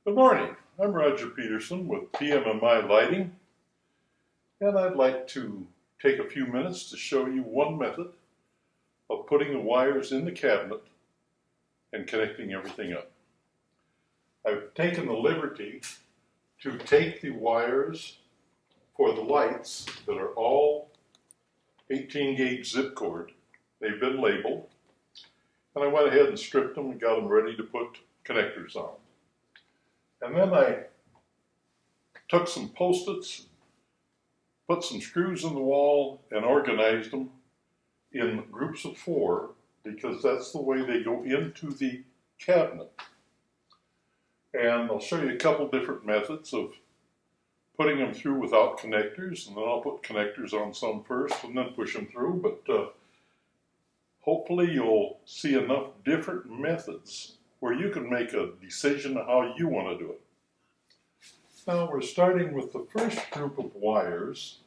Good morning, I'm Roger Peterson with PMMI Lighting, and I'd like to take a few minutes to show you one method of putting the wires in the cabinet and connecting everything up. I've taken the liberty to take the wires for the lights that are all 18 gauge zip cord. They've been labeled, and I went ahead and stripped them and got them ready to put connectors on. And then I took some Post-its, put some screws in the wall, and organized them in groups of 4 because that's the way they go into the cabinet. And I'll show you a couple different methods of putting them through without connectors, and then I'll put connectors on some first and then push them through. But hopefully you'll see enough different methods where you can make a decision on how you want to do it. Now we're starting with the first group of wires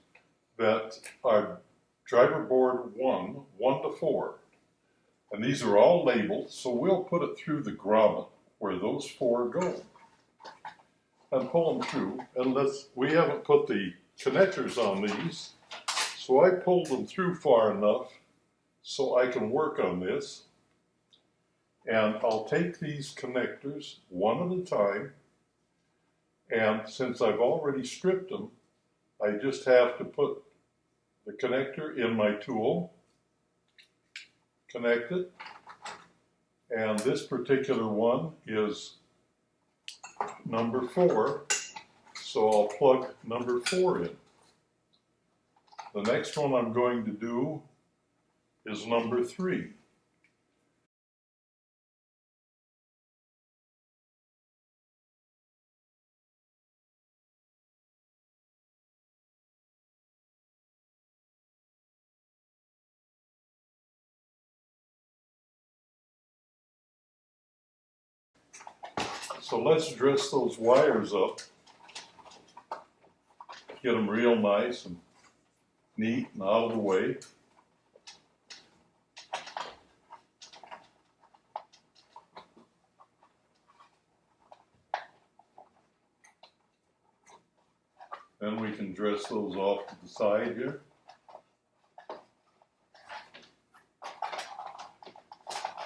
that are driver board 1 to 4. And these are all labeled, so we'll put it through the grommet where those 4 go. And pull them through, and we haven't put the connectors on these, so I pulled them through far enough so I can work on this. And I'll take these connectors one at a time, and since I've already stripped them, I just have to put the connector in my tool, connect it, and this particular one is number 4, so I'll plug number 4 in. The next one I'm going to do is number 3. So let's dress those wires up, get them real nice and neat and out of the way. Then we can dress those off to the side here.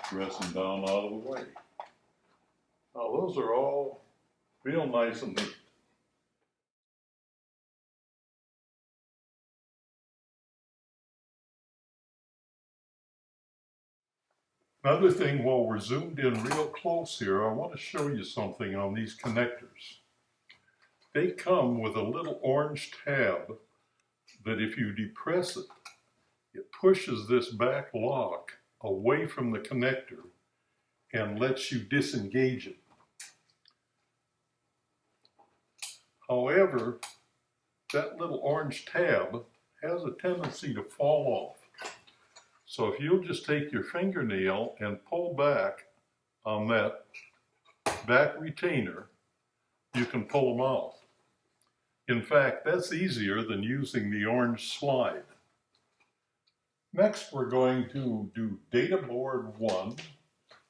Dress them down out of the way. Now those are all real nice and neat. Another thing, while we're zoomed in real close here, I want to show you something on these connectors. They come with a little orange tab that if you depress it, it pushes this back lock away from the connector and lets you disengage it. However, that little orange tab has a tendency to fall off. So if you'll just take your fingernail and pull back on that back retainer, you can pull them out. In fact, that's easier than using the orange slide. Next, we're going to do data board 1,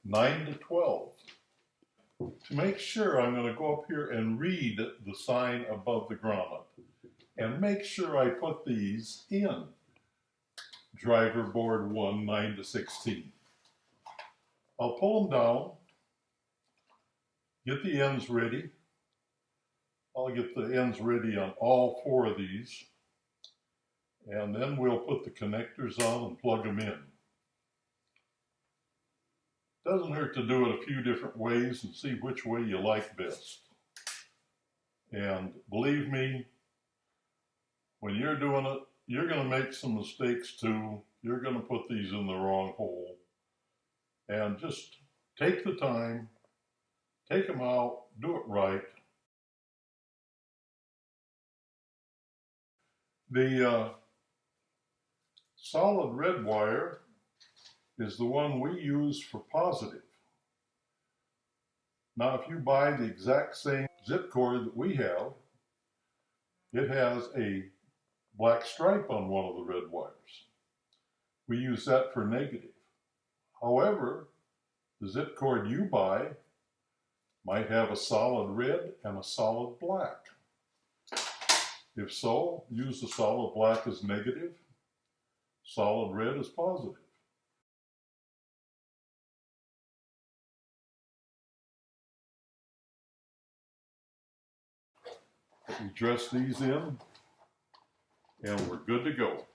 9 to 12. To make sure, I'm going to go up here and read the sign above the grommet and make sure I put these in driver board 1, 9 to 16. I'll pull them down, get the ends ready. I'll get the ends ready on all 4 of these, and then we'll put the connectors on and plug them in. Doesn't hurt to do it a few different ways and see which way you like best. And believe me, when you're doing it, you're going to make some mistakes too. You're going to put these in the wrong hole. And just take the time, take them out, do it right. The solid red wire is the one we use for positive. Now, if you buy the exact same zip cord that we have, it has a black stripe on one of the red wires. We use that for negative. However, the zip cord you buy might have a solid red and a solid black. If so, use the solid black as negative, solid red as positive. We dress these in and we're good to go.